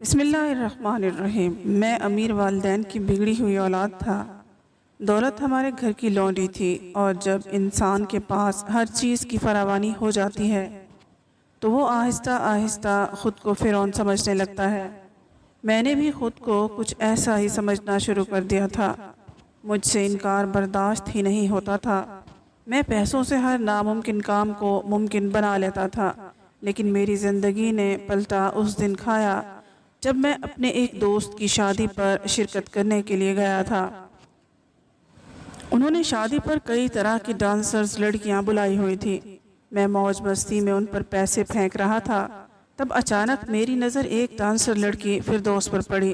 بسم اللہ الرحمن الرحیم۔ میں امیر والدین کی بگڑی ہوئی اولاد تھا۔ دولت ہمارے گھر کی لونڈی تھی، اور جب انسان کے پاس ہر چیز کی فراوانی ہو جاتی ہے تو وہ آہستہ آہستہ خود کو فرعون سمجھنے لگتا ہے۔ میں نے بھی خود کو کچھ ایسا ہی سمجھنا شروع کر دیا تھا۔ مجھ سے انکار برداشت ہی نہیں ہوتا تھا۔ میں پیسوں سے ہر ناممکن کام کو ممکن بنا لیتا تھا، لیکن میری زندگی نے پلٹا اس دن کھایا جب میں اپنے ایک دوست کی شادی پر شرکت کرنے کے لیے گیا تھا۔ انہوں نے شادی پر کئی طرح کی ڈانسرز لڑکیاں بلائی ہوئی تھی۔ میں موج مستی میں ان پر پیسے پھینک رہا تھا، تب اچانک میری نظر ایک ڈانسر لڑکی فردوس پر پڑی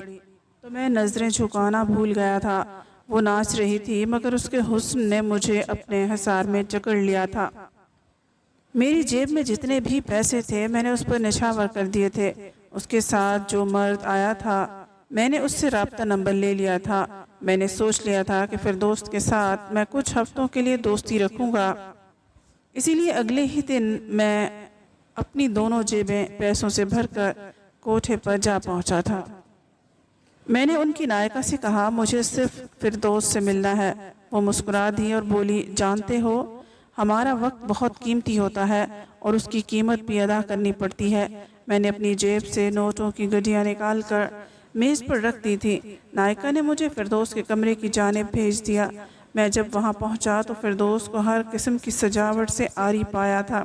تو میں نظریں جھکانا بھول گیا تھا۔ وہ ناچ رہی تھی، مگر اس کے حسن نے مجھے اپنے حصار میں جکڑ لیا تھا۔ میری جیب میں جتنے بھی پیسے تھے میں نے اس پر نچھاور کر دیے تھے۔ اس کے ساتھ جو مرد آیا تھا میں نے اس سے رابطہ نمبر لے لیا تھا۔ میں نے سوچ لیا تھا کہ فردوس کے ساتھ میں کچھ ہفتوں کے لیے دوستی رکھوں گا، اسی لیے اگلے ہی دن میں اپنی دونوں جیبیں پیسوں سے بھر کر کوٹھے پر جا پہنچا تھا۔ میں نے ان کی نائکہ سے کہا، مجھے صرف فردوس سے ملنا ہے۔ وہ مسکرا دی اور بولی، جانتے ہو ہمارا وقت بہت قیمتی ہوتا ہے اور اس کی قیمت بھی ادا کرنی پڑتی ہے۔ میں نے اپنی جیب سے نوٹوں کی گڈیاں نکال کر میز پر رکھ دی تھی۔ نائکہ نے مجھے فردوس کے کمرے کی جانب بھیج دیا۔ میں جب وہاں پہنچا تو فردوس کو ہر قسم کی سجاوٹ سے عاری پایا تھا۔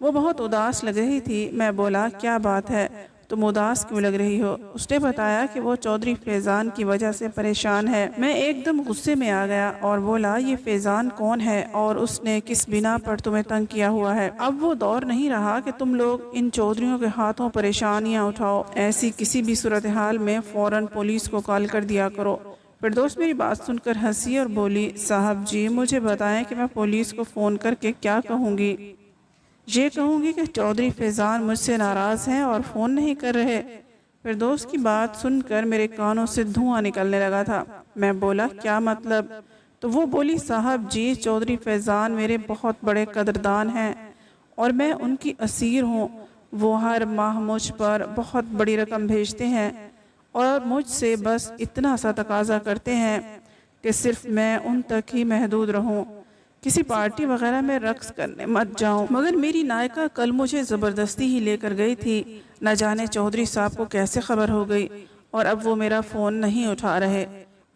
وہ بہت اداس لگ رہی تھی۔ میں بولا، کیا بات ہے، تم اداس کیوں لگ رہی ہو؟ اس نے بتایا کہ وہ چودھری فیضان کی وجہ سے پریشان ہے۔ میں ایک دم غصے میں آ گیا اور بولا، یہ فیضان کون ہے اور اس نے کس بنا پر تمہیں تنگ کیا ہوا ہے؟ اب وہ دور نہیں رہا کہ تم لوگ ان چودھریوں کے ہاتھوں پریشانیاں اٹھاؤ۔ ایسی کسی بھی صورتحال میں فوراً پولیس کو کال کر دیا کرو۔ فردوس میری بات سن کر ہنسی اور بولی، صاحب جی مجھے بتائیں کہ میں پولیس کو فون کر کے کیا کہوں گی؟ یہ کہوں گی کہ چودھری فیضان مجھ سے ناراض ہیں اور فون نہیں کر رہے؟ فردوس کی بات سن کر میرے کانوں سے دھواں نکلنے لگا تھا۔ میں بولا، کیا مطلب؟ تو وہ بولی، صاحب جی چودھری فیضان میرے بہت بڑے قدردان ہیں اور میں ان کی اسیر ہوں۔ وہ ہر ماہ مجھ پر بہت بڑی رقم بھیجتے ہیں اور مجھ سے بس اتنا سا تقاضا کرتے ہیں کہ صرف میں ان تک ہی محدود رہوں، کسی پارٹی وغیرہ میں رقص کرنے مت جاؤں۔ مگر میری نائکہ کل مجھے زبردستی ہی لے کر گئی تھی۔ نہ جانے چودھری صاحب کو کیسے خبر ہو گئی اور اب وہ میرا فون نہیں اٹھا رہے۔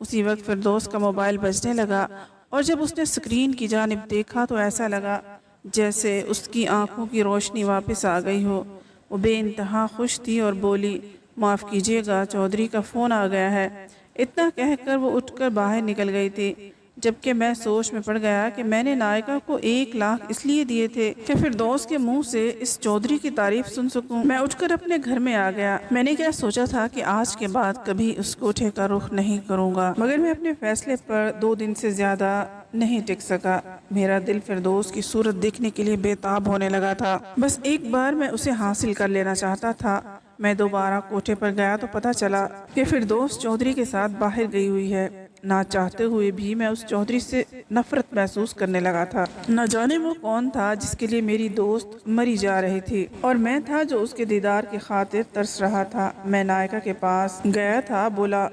اسی وقت فردوس کا موبائل بجنے لگا اور جب اس نے سکرین کی جانب دیکھا تو ایسا لگا جیسے اس کی آنکھوں کی روشنی واپس آ گئی ہو۔ وہ بے انتہا خوش تھی اور بولی، معاف کیجیے گا، چودھری کا فون آ گیا ہے۔ اتنا کہہ کر وہ اٹھ کر باہر نکل گئی تھی، جبکہ میں سوچ میں پڑ گیا کہ میں نے نائکہ کو 1,00,000 اس لیے دیے تھے کہ فردوس کے منہ سے اس چودھری کی تعریف سن سکوں۔ میں اٹھ کر اپنے گھر میں آ گیا۔ میں نے کیا سوچا تھا کہ آج کے بعد کبھی اس کوٹھے کا رخ نہیں کروں گا، مگر میں اپنے فیصلے پر 2 دن سے زیادہ نہیں ٹک سکا۔ میرا دل فردوس کی صورت دیکھنے کے لیے بے تاب ہونے لگا تھا۔ بس ایک بار میں اسے حاصل کر لینا چاہتا تھا۔ میں دوبارہ کوٹھے پر گیا تو پتہ چلا کہ فردوس چودھری کے ساتھ باہر گئی ہوئی ہے۔ نہ چاہتے ہوئے بھی میں اس چودھری سے نفرت محسوس کرنے لگا تھا۔ نہ جانے وہ کون تھا جس کے لیے میری دوست مری جا رہی تھی اور میں تھا جو اس کے دیدار کی خاطر ترس رہا تھا۔ میں نائکہ کے پاس گیا تھا، بولا،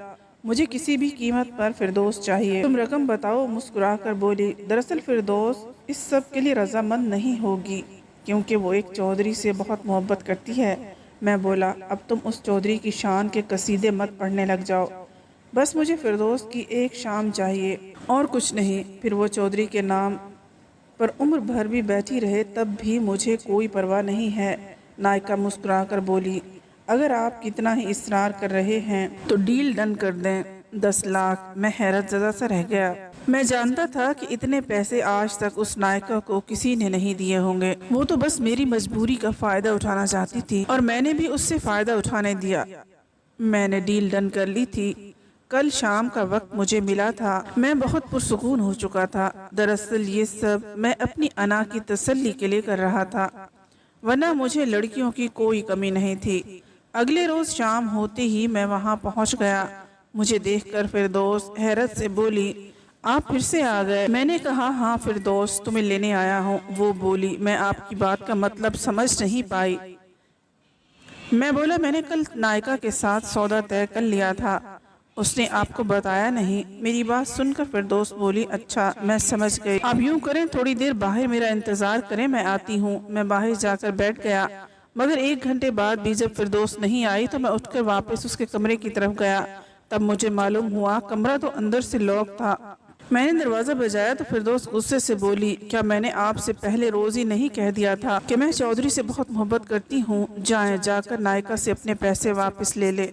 مجھے کسی بھی قیمت پر فردوس چاہیے، تم رقم بتاؤ۔ مسکرا کر بولی، دراصل فردوس اس سب کے لیے رضامند نہیں ہوگی کیونکہ وہ ایک چودھری سے بہت محبت کرتی ہے۔ میں بولا، اب تم اس چودھری کی شان کے قصیدے مت پڑھنے لگ جاؤ، بس مجھے فردوس کی ایک شام چاہیے اور کچھ نہیں۔ پھر وہ چودھری کے نام پر عمر بھر بھی بیٹھی رہے تب بھی مجھے کوئی پرواہ نہیں ہے۔ نائکہ مسکرا کر بولی، اگر آپ کتنا ہی اصرار کر رہے ہیں تو ڈیل ڈن کر دیں، 10,00,000۔ میں حیرت زدہ سا رہ گیا۔ میں جانتا تھا کہ اتنے پیسے آج تک اس نائکہ کو کسی نے نہیں دیے ہوں گے۔ وہ تو بس میری مجبوری کا فائدہ اٹھانا چاہتی تھی اور میں نے بھی اس سے فائدہ اٹھانے دیا۔ میں نے ڈیل ڈن کر لی تھی۔ کل شام کا وقت مجھے ملا تھا۔ میں بہت پرسکون ہو چکا تھا۔ دراصل یہ سب میں اپنی انا کی تسلی کے لیے کر رہا تھا، ورنہ مجھے لڑکیوں کی کوئی کمی نہیں تھی۔ اگلے روز شام ہوتے ہی میں وہاں پہنچ گیا۔ مجھے دیکھ کر فردوس حیرت سے بولی، آپ پھر سے آ گئے؟ میں نے کہا، ہاں فردوس، تمہیں لینے آیا ہوں۔ وہ بولی، میں آپ کی بات کا مطلب سمجھ نہیں پائی۔ मैं बोला, मैंने कल नायका के साथ सौदा तय कर लिया था, उसने आपको बताया नहीं? मेरी बात सुनकर फिरदौस बोली, अच्छा मैं समझ गई, आप यूं करें थोड़ी देर बाहर मेरा इंतजार करें, मैं आती हूँ। मैं बाहर जाकर बैठ गया, मगर 1 घंटे बाद भी जब फिरदौस नहीं आई तो मैं उठकर वापस उसके कमरे की तरफ गया। तब मुझे मालूम हुआ कमरा तो अंदर से लॉक था। मैंने दरवाज़ा बजाया तो फिरदौस गुस्से से बोली, क्या मैंने आपसे पहले रोज़ ही नहीं कह दिया था कि मैं चौधरी से बहुत मोहब्बत करती हूँ? जाएं, जाकर नायका से अपने पैसे वापस ले ले।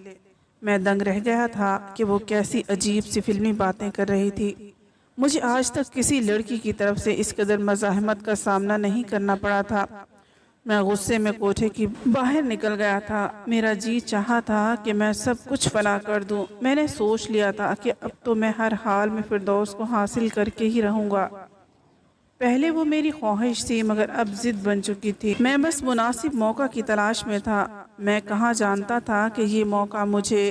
मैं दंग रह गया था कि वो कैसी अजीब सी फिल्मी बातें कर रही थी। मुझे आज तक किसी लड़की की तरफ से इस कदर मज़ाहमत का सामना नहीं करना पड़ा था। मैं गुस्से में कोठे की बाहर निकल गया था। मेरा जी चाहा था कि मैं सब कुछ फना कर दूं। मैंने सोच लिया था कि अब तो मैं हर हाल में फिरदौस को हासिल करके ही रहूंगा। पहले वो मेरी ख्वाहिश थी, मगर अब जिद बन चुकी थी। मैं बस मुनासिब मौका की तलाश में था। मैं कहाँ जानता था कि ये मौका मुझे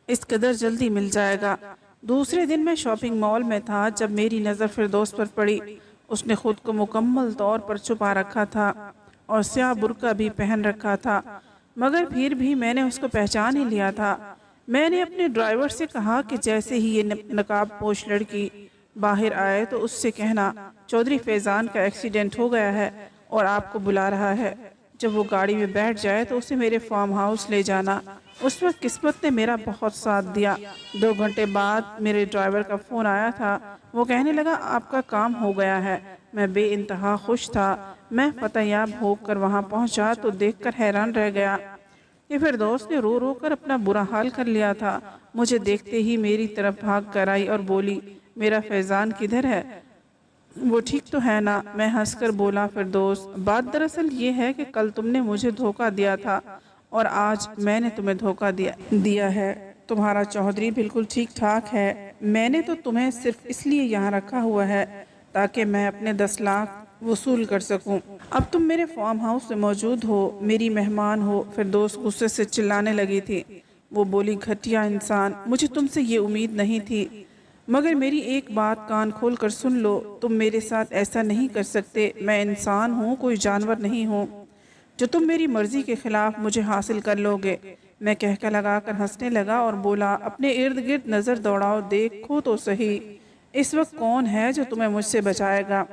इस कदर जल्दी मिल जाएगा। दूसरे दिन मैं शॉपिंग मॉल में था जब मेरी नज़र फिरदौस पर पड़ी। उसने खुद को मुकम्मल तौर पर छुपा रखा था और स्याह बुर्का भी पहन रखा था, मगर फिर भी मैंने उसको पहचान ही लिया था। मैंने अपने ड्राइवर से कहा कि जैसे ही ये नकाब पोश लड़की बाहर आए तो उससे कहना चौधरी फैज़ान का एक्सीडेंट हो गया है और आपको बुला रहा है। जब वो गाड़ी में बैठ जाए तो उसे मेरे फार्म हाउस ले जाना। उस वक्त किस्मत ने मेरा बहुत साथ दिया। 2 घंटे बाद मेरे ड्राइवर का फ़ोन आया था। वो कहने लगा, आपका काम हो गया है। मैं बेइंतहा खुश था। मैं फतेयाब होकर वहाँ पहुँचा तो देखकर हैरान रह गया कि फिरदौस ने रो रो कर अपना बुरा हाल कर लिया था। मुझे देखते ही मेरी तरफ भाग कर आई और बोली, मेरा फैज़ान किधर है? वो ठीक तो है ना? मैं हंसकर बोला, फिरदौस, बात दरअसल ये है कि कल तुमने मुझे धोखा दिया था और आज मैंने तुम्हें धोखा दिया है। तुम्हारा चौधरी बिल्कुल ठीक ठाक है। मैंने तो तुम्हें सिर्फ इसलिए यहाँ रखा हुआ है ताकि मैं अपने 10 लाख वसूल कर सकूं। अब तुम मेरे फार्म हाउस में मौजूद हो, मेरी मेहमान हो। फिरदौस गुस्से से चिल्लाने लगी थी। वो बोली, घटिया इंसान, मुझे तुमसे ये उम्मीद नहीं थी। मगर मेरी एक बात कान खोल कर सुन लो, तुम मेरे साथ ऐसा नहीं कर सकते। मैं इंसान हूँ, कोई जानवर नहीं हूँ जो तुम मेरी मर्जी के खिलाफ मुझे हासिल कर लोगे। मैं कहकर लगाकर हंसने लगा और बोला, अपने इर्द गिर्द नज़र दौड़ाओ, देखो तो सही इस वक्त कौन है जो तुम्हें मुझसे बचाएगा।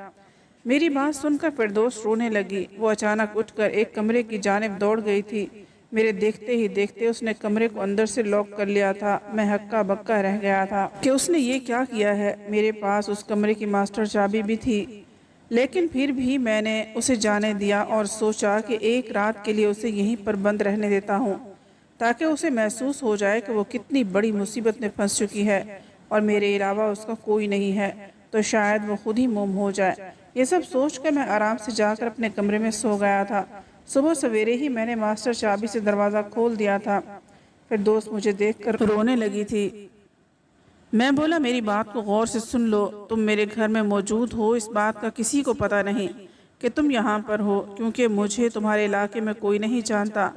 मेरी बात सुनकर फिरदौस रोने लगी। वो अचानक उठकर एक कमरे की जानिब दौड़ गई थी। मेरे देखते ही देखते उसने कमरे को अंदर से लॉक कर लिया था। मैं हक्का बक्का रह गया था कि उसने ये क्या किया है। मेरे पास उस कमरे की मास्टर चाबी भी थी, लेकिन फिर भी मैंने उसे जाने दिया और सोचा कि एक रात के लिए उसे यहीं पर बंद रहने देता हूँ, ताकि उसे महसूस हो जाए कि वो कितनी बड़ी मुसीबत में फंस चुकी है और मेरे अलावा उसका कोई नहीं है, तो शायद वो खुद ही मुम हो जाए। ये सब सोचकर मैं आराम से जाकर अपने कमरे में सो गया था। सुबह सवेरे ही मैंने मास्टर चाबी से दरवाज़ा खोल दिया था। फिर दोस्त मुझे देखकर रोने लगी थी। मैं बोला, मेरी बात को गौर से सुन लो। तुम मेरे घर में मौजूद हो, इस बात का किसी को पता नहीं कि तुम यहाँ पर हो, क्योंकि मुझे तुम्हारे इलाके में कोई नहीं जानता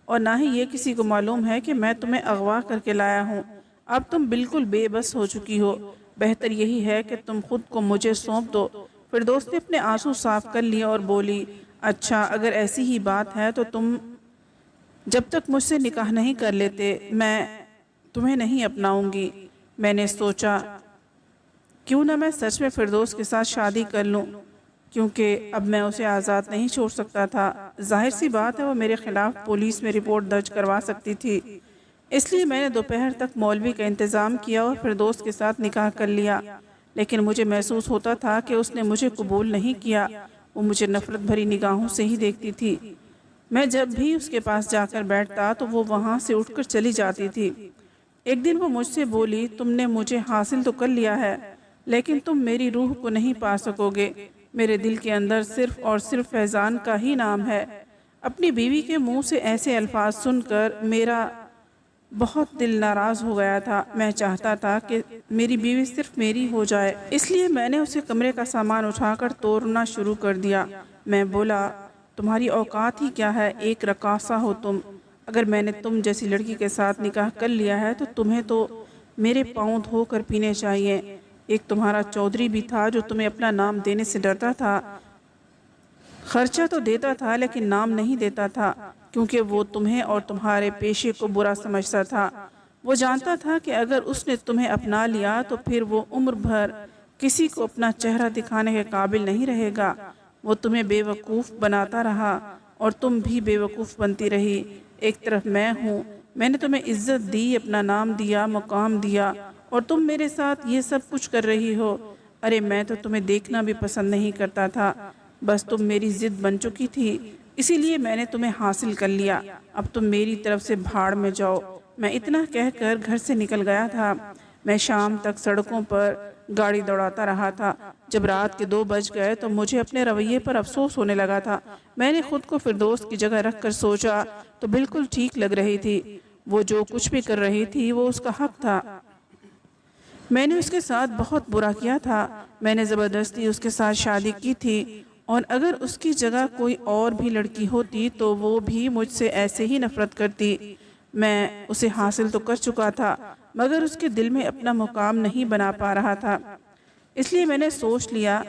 और ना ही ये किसी को मालूम है कि मैं तुम्हें अगवा करके लाया हूँ। अब तुम बिल्कुल बेबस हो चुकी हो। बेहतर यही है कि तुम खुद को मुझे सौंप दो। फिर दोस्त ने अपने आंसू साफ कर लिए और बोली, अच्छा अगर ऐसी ही बात है तो तुम जब तक मुझसे निकाह नहीं कर लेते मैं तुम्हें नहीं अपनाऊंगी। मैंने सोचा क्यों ना मैं सच में फिरदौस के साथ शादी कर लूं, क्योंकि अब मैं उसे आज़ाद नहीं छोड़ सकता था। जाहिर सी बात है वो मेरे खिलाफ पुलिस में रिपोर्ट दर्ज करवा सकती थी। इसलिए मैंने दोपहर तक मौलवी का इंतज़ाम किया और फिरदौस के साथ निकाह कर लिया। लेकिन मुझे महसूस होता था कि उसने मुझे कबूल नहीं किया। वो मुझे नफ़रत भरी निगाहों से ही देखती थी। मैं जब भी उसके पास जाकर बैठता तो वो वहाँ से उठकर चली जाती थी। एक दिन वो मुझसे बोली, तुमने मुझे हासिल तो कर लिया है, लेकिन तुम मेरी रूह को नहीं पा सकोगे। मेरे दिल के अंदर सिर्फ़ और सिर्फ फैज़ान का ही नाम है। अपनी बीवी के मुंह से ऐसे अल्फाज सुनकर मेरा बहुत दिल नाराज़ हो गया था। मैं चाहता था कि मेरी बीवी सिर्फ मेरी हो जाए, इसलिए मैंने उसे कमरे का सामान उठाकर तोड़ना शुरू कर दिया। मैं बोला, तुम्हारी औकात ही क्या है, एक रकासा हो तुम। अगर मैंने तुम जैसी लड़की के साथ निकाह कर लिया है तो तुम्हें तो मेरे पाँव धोकर पीने चाहिए। एक तुम्हारा चौधरी भी था जो तुम्हें अपना नाम देने से डरता था। خرچہ تو دیتا تھا لیکن نام نہیں دیتا تھا، کیونکہ وہ تمہیں اور تمہارے پیشے کو برا سمجھتا تھا۔ وہ جانتا تھا کہ اگر اس نے تمہیں اپنا لیا تو پھر وہ عمر بھر کسی کو اپنا چہرہ دکھانے کے قابل نہیں رہے گا۔ وہ تمہیں بے وقوف بناتا رہا اور تم بھی بے وقوف بنتی رہی۔ ایک طرف میں ہوں، میں نے تمہیں عزت دی، اپنا نام دیا، مقام دیا، اور تم میرے ساتھ یہ سب کچھ کر رہی ہو۔ ارے میں تو تمہیں دیکھنا بھی پسند نہیں کرتا تھا، بس تم میری ضد بن چکی تھی، اسی لیے میں نے تمہیں حاصل کر لیا۔ اب تم میری طرف سے بھاڑ میں جاؤ۔ میں اتنا کہہ کر گھر سے نکل گیا تھا۔ میں شام تک سڑکوں پر گاڑی دوڑاتا رہا تھا۔ جب رات کے 2 بج گئے تو مجھے اپنے رویے پر افسوس ہونے لگا تھا۔ میں نے خود کو فردوس کی جگہ رکھ کر سوچا تو بالکل ٹھیک لگ رہی تھی۔ وہ جو کچھ بھی کر رہی تھی وہ اس کا حق تھا۔ میں نے اس کے ساتھ بہت برا کیا تھا۔ میں نے زبردستی اس کے ساتھ شادی کی تھی، اور اگر اس کی جگہ کوئی اور بھی لڑکی ہوتی تو وہ بھی مجھ سے ایسے ہی نفرت کرتی۔ میں اسے حاصل تو کر چکا تھا، مگر اس کے دل میں اپنا مقام نہیں بنا پا رہا تھا۔ اس لیے میں نے سوچ لیا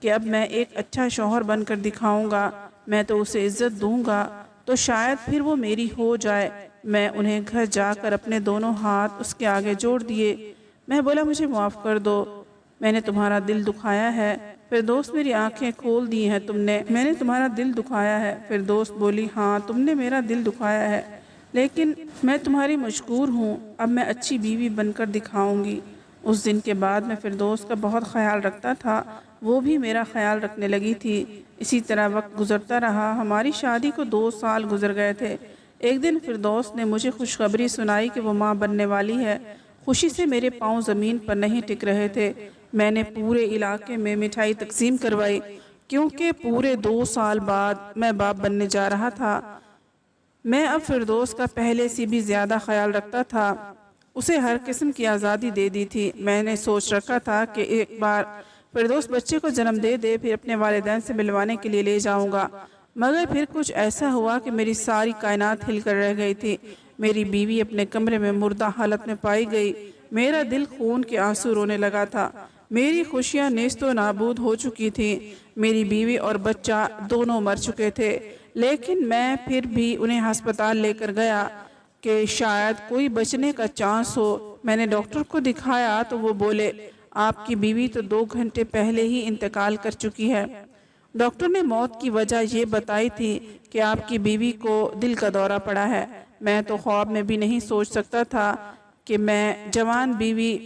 کہ اب میں ایک اچھا شوہر بن کر دکھاؤں گا۔ میں تو اسے عزت دوں گا تو شاید پھر وہ میری ہو جائے۔ میں انہیں گھر جا کر اپنے دونوں ہاتھ اس کے آگے جوڑ دیے۔ میں بولا، مجھے معاف کر دو، میں نے تمہارا دل دکھایا ہے۔ فردوس میری آنکھیں کھول دی ہیں تم نے، میں نے تمہارا دل دکھایا ہے۔ فردوس بولی، ہاں تم نے میرا دل دکھایا ہے، لیکن میں تمہاری مشکور ہوں۔ اب میں اچھی بیوی بن کر دکھاؤں گی۔ اس دن کے بعد میں فردوس کا بہت خیال رکھتا تھا، وہ بھی میرا خیال رکھنے لگی تھی۔ اسی طرح وقت گزرتا رہا۔ ہماری شادی کو 2 سال گزر گئے تھے۔ ایک دن فردوس نے مجھے خوشخبری سنائی کہ وہ ماں بننے والی ہے۔ خوشی سے میرے پاؤں زمین پر نہیں ٹک رہے تھے۔ میں نے پورے علاقے میں مٹھائی تقسیم کروائی، کیونکہ پورے 2 سال بعد میں باپ بننے جا رہا تھا۔ میں اب فردوس کا پہلے سے بھی زیادہ خیال رکھتا تھا، اسے ہر قسم کی آزادی دے دی تھی۔ میں نے سوچ رکھا تھا کہ ایک بار فردوس بچے کو جنم دے دے، پھر اپنے والدین سے ملوانے کے لیے لے جاؤں گا۔ مگر پھر کچھ ایسا ہوا کہ میری ساری کائنات ہل کر رہ گئی تھی۔ میری بیوی اپنے کمرے میں مردہ حالت میں پائی گئی۔ میرا دل خون کے آنسو رونے لگا تھا۔ میری خوشیاں نیست و نابود ہو چکی تھیں۔ میری بیوی اور بچہ دونوں مر چکے تھے، لیکن میں پھر بھی انہیں ہسپتال لے کر گیا کہ شاید کوئی بچنے کا چانس ہو۔ میں نے ڈاکٹر کو دکھایا تو وہ بولے، آپ کی بیوی تو 2 گھنٹے پہلے ہی انتقال کر چکی ہے۔ ڈاکٹر نے موت کی وجہ یہ بتائی تھی کہ آپ کی بیوی کو دل کا دورہ پڑا ہے۔ میں تو خواب میں بھی نہیں سوچ سکتا تھا کہ میں جوان بیوی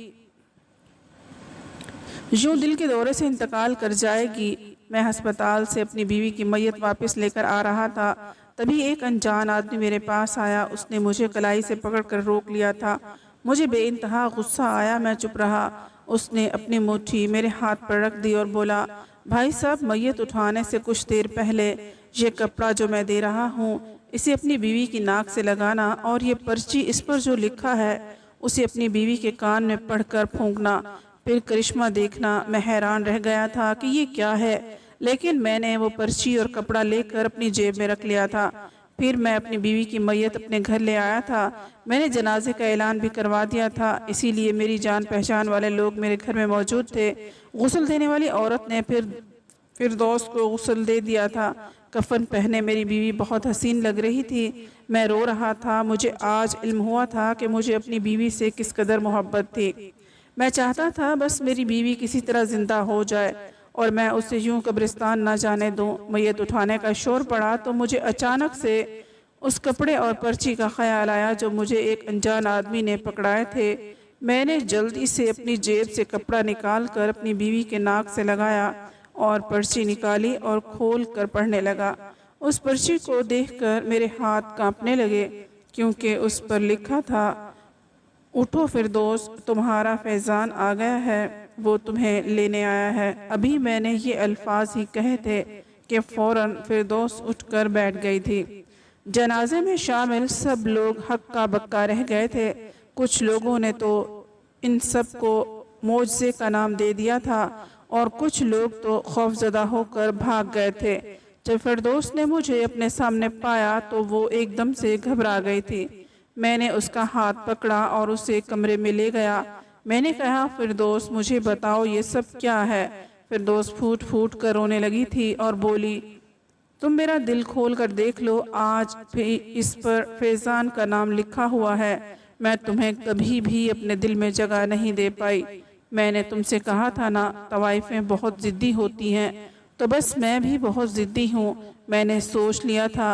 یوں دل کے دورے سے انتقال کر جائے گی۔ میں ہسپتال سے اپنی بیوی کی میت واپس لے کر آ رہا تھا، تبھی ایک انجان آدمی میرے پاس آیا۔ اس نے مجھے کلائی سے پکڑ کر روک لیا تھا۔ مجھے بے انتہا غصہ آیا، میں چپ رہا۔ اس نے اپنی مٹھی میرے ہاتھ پر رکھ دی اور بولا، بھائی صاحب، میت اٹھانے سے کچھ دیر پہلے یہ کپڑا جو میں دے رہا ہوں، اسے اپنی بیوی کی ناک سے لگانا، اور یہ پرچی اس پر جو لکھا ہے اسے اپنی بیوی کے کان میں پڑھ کر پھونکنا، پھر کرشمہ دیکھنا۔ میں حیران رہ گیا تھا کہ یہ کیا ہے، لیکن میں نے وہ پرچی اور کپڑا لے کر اپنی جیب میں رکھ لیا تھا۔ پھر میں اپنی بیوی کی میت اپنے گھر لے آیا تھا۔ میں نے جنازے کا اعلان بھی کروا دیا تھا، اسی لیے میری جان پہچان والے لوگ میرے گھر میں موجود تھے۔ غسل دینے والی عورت نے پھر فردوس کو غسل دے دیا تھا۔ کفن پہنے میری بیوی بہت حسین لگ رہی تھی۔ میں رو رہا تھا۔ مجھے آج علم ہوا تھا کہ مجھے اپنی بیوی سے کس قدر محبت تھی۔ میں چاہتا تھا بس میری بیوی کسی طرح زندہ ہو جائے اور میں اسے یوں قبرستان نہ جانے دوں۔ میت اٹھانے کا شور پڑا تو مجھے اچانک سے اس کپڑے اور پرچی کا خیال آیا جو مجھے ایک انجان آدمی نے پکڑائے تھے۔ میں نے جلدی سے اپنی جیب سے کپڑا نکال کر اپنی بیوی کے ناک سے لگایا اور پرچی نکالی اور کھول کر پڑھنے لگا۔ اس پرچی کو دیکھ کر میرے ہاتھ کانپنے لگے، کیونکہ اس پر لکھا تھا، اٹھو فردوس، تمہارا فیضان آ گیا ہے، وہ تمہیں لینے آیا ہے۔ ابھی میں نے یہ الفاظ ہی کہے تھے کہ فوراً فردوس اٹھ کر بیٹھ گئی تھی۔ جنازے میں شامل سب لوگ ہکا بکا رہ گئے تھے۔ کچھ لوگوں نے تو ان سب کو معجزے کا نام دے دیا تھا اور کچھ لوگ تو خوفزدہ ہو کر بھاگ گئے تھے۔ جب فردوس نے مجھے اپنے سامنے پایا تو وہ ایک دم سے گھبرا گئی تھی۔ میں نے اس کا ہاتھ پکڑا اور اسے کمرے میں لے گیا۔ میں نے کہا، فردوس مجھے بتاؤ یہ سب کیا ہے؟ فردوس پھوٹ پھوٹ کر رونے لگی تھی اور بولی، तुम मेरा दिल खोल कर देख लो, आज भी इस पर फैज़ान का नाम लिखा हुआ है। मैं तुम्हें कभी भी अपने दिल में जगह नहीं दे पाई। मैंने तुमसे कहा था ना, तवाइफें बहुत ज़िद्दी होती हैं, तो बस मैं भी बहुत ज़िद्दी हूँ। मैंने सोच लिया था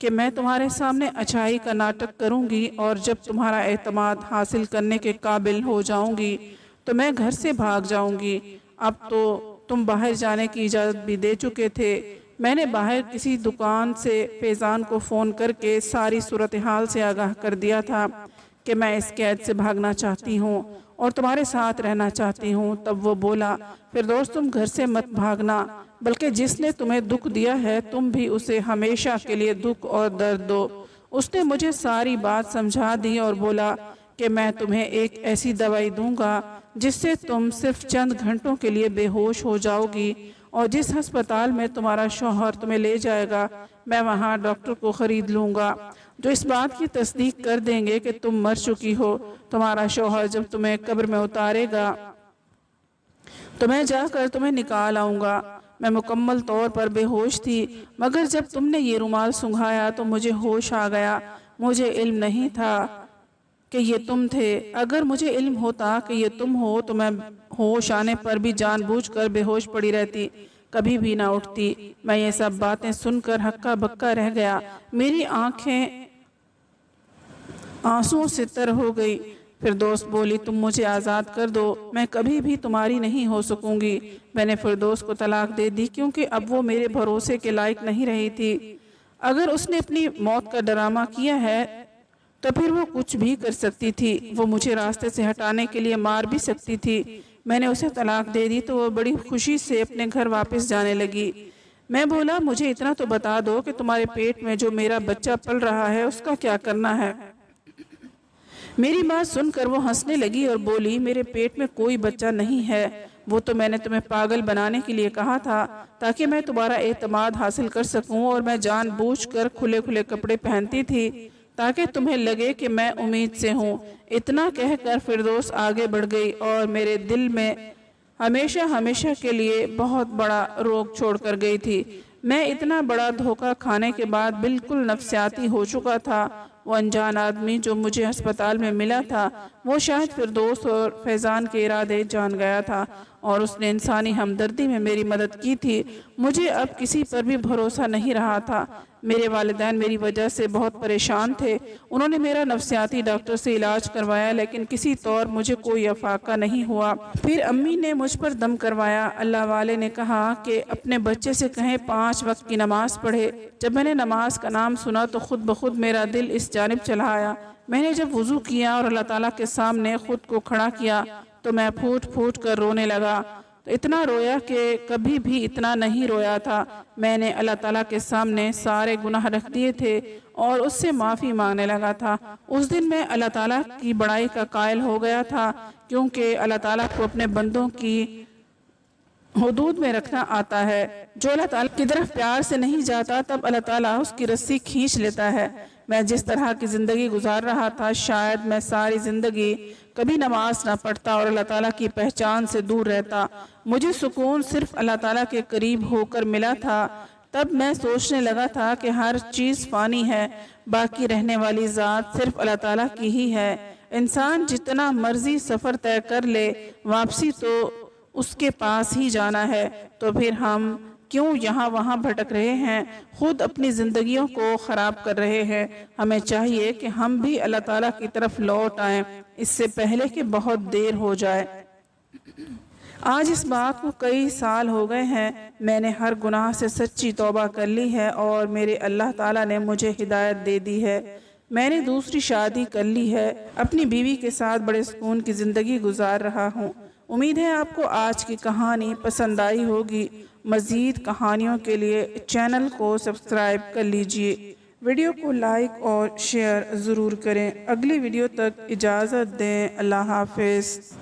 कि मैं तुम्हारे सामने अच्छाई का नाटक करूँगी और जब तुम्हारा एतमाद हासिल करने के काबिल हो जाऊँगी तो मैं घर से भाग जाऊँगी। अब तो तुम बाहर जाने की इजाज़त भी दे चुके थे। मैंने बाहर किसी दुकान से फैज़ान को फ़ोन करके सारी सूरत हाल से आगाह कर दिया था कि मैं इस कैद से भागना चाहती हूँ और तुम्हारे साथ रहना चाहती हूँ। तब वो बोला, फिरदौस तुम घर से मत भागना, बल्कि जिसने तुम्हें दुख दिया है तुम भी उसे हमेशा के लिए दुख और दर्द दो। उसने मुझे सारी बात समझा दी और बोला कि मैं तुम्हें एक ऐसी दवाई दूंगा जिससे तुम सिर्फ चंद घंटों के लिए बेहोश हो जाओगी, और जिस अस्पताल में तुम्हारा शौहर तुम्हें ले जाएगा मैं वहाँ डॉक्टर को ख़रीद लूँगा जो इस बात की तस्दीक कर देंगे कि तुम मर चुकी हो। तुम्हारा शौहर जब तुम्हें कब्र में उतारेगा तो मैं जाकर तुम्हें निकाल आऊँगा। मैं मुकम्मल तौर पर बेहोश थी, मगर जब तुमने ये रुमाल सूंघाया तो मुझे होश आ गया। मुझे इल्म नहीं था कि ये तुम थे। अगर मुझे इल्म होता कि ये तुम हो तो मैं होश आने पर भी जानबूझकर बेहोश पड़ी रहती, कभी भी ना उठती। मैं ये सब बातें सुनकर हक्का बक्का रह गया। मेरी आंखें आंसुओं से तर हो गई। फिरदौस बोली, तुम मुझे आज़ाद कर दो, मैं कभी भी तुम्हारी नहीं हो सकूंगी। मैंने फिरदौस को तलाक दे दी क्योंकि अब वो मेरे भरोसे के लायक नहीं रही थी। अगर उसने अपनी मौत का ड्रामा किया है तो फिर वो कुछ भी कर सकती थी। वो मुझे रास्ते से हटाने के लिए मार भी सकती थी। मैंने उसे तलाक दे दी तो वो बड़ी खुशी से अपने घर वापस जाने लगी। मैं बोला, मुझे इतना तो बता दो कि तुम्हारे पेट में जो मेरा बच्चा पल रहा है उसका क्या करना है। मेरी बात सुनकर वो हंसने लगी और बोली, मेरे पेट में कोई बच्चा नहीं है। वो तो मैंने तुम्हें पागल बनाने के लिए कहा था ताकि मैं तुम्हारा एतमाद हासिल कर सकूं, और मैं जानबूझकर खुले खुले कपड़े पहनती थी ताकि तुम्हें लगे कि मैं उम्मीद से हूँ। इतना कहकर फिरदौस आगे बढ़ गई और मेरे दिल में हमेशा हमेशा के लिए बहुत बड़ा रोग छोड़ कर गई थी। मैं इतना बड़ा धोखा खाने के बाद बिल्कुल नफसियाती हो चुका था। वो अनजान आदमी जो मुझे अस्पताल में मिला था वो शायद फिरदौस और फैज़ान के इरादे जान गया था और उसने इंसानी हमदर्दी में मेरी मदद की थी। मुझे अब किसी पर भी भरोसा नहीं रहा था। मेरे वालिदैन मेरी वजह से बहुत परेशान थे। उन्होंने मेरा नफसियाती डॉक्टर से इलाज करवाया लेकिन किसी तौर मुझे कोई अफाका नहीं हुआ। फिर अम्मी ने मुझ पर दम करवाया। अल्लाह वाले ने कहा कि अपने बच्चे से कहें 5 वक्त की नमाज पढ़े। जब मैंने नमाज का नाम सुना तो खुद ब खुद मेरा दिल इस जानिब चला आया। मैंने जब वुज़ू किया और अल्लाह ताला के सामने खुद को खड़ा किया तो मैं फूट फूट कर रोने लगा। तो इतना रोया कि कभी भी इतना नहीं रोया था। मैंने अल्लाह ताला के सामने सारे गुनाह रख दिए थे और उससे माफ़ी मांगने लगा था। उस दिन मैं अल्लाह ताला की बड़ाई का कायल हो गया था, क्योंकि अल्लाह ताला को अपने बंदों की हुदूद में रखना आता है। जो अल्लाह ताला की तरफ प्यार से नहीं जाता तब अल्लाह ताला उसकी रस्सी खींच लेता है। मैं जिस तरह की ज़िंदगी गुजार रहा था, शायद मैं सारी ज़िंदगी कभी नमाज ना पढ़ता और अल्लाह ताला की पहचान से दूर रहता। मुझे सुकून सिर्फ अल्लाह ताला के करीब होकर मिला था। तब मैं सोचने लगा था कि हर चीज़ फ़ानी है, बाकी रहने वाली ज़ात सिर्फ अल्लाह ताला की ही है। इंसान जितना मर्जी सफ़र तय कर ले, वापसी तो उसके पास ही जाना है। तो फिर हम क्यों यहाँ वहाँ भटक रहे हैं, खुद अपनी ज़िंदगियों को ख़राब कर रहे हैं। हमें चाहिए कि हम भी अल्लाह ताला की तरफ लौट आएं, इससे पहले कि बहुत देर हो जाए। आज इस बात को कई साल हो गए हैं। मैंने हर गुनाह से सच्ची तौबा कर ली है और मेरे अल्लाह ताला ने मुझे हिदायत दे दी है। मैंने दूसरी शादी कर ली है। अपनी बीवी के साथ बड़े सुकून की ज़िंदगी गुजार रहा हूँ। उम्मीद है आपको आज की कहानी पसंद आई होगी। मज़ीद कहानियों के लिए चैनल को सब्सक्राइब कर लीजिए। वीडियो को लाइक और शेयर ज़रूर करें। अगली वीडियो तक इजाज़त दें। अल्लाह हाफ़िज़।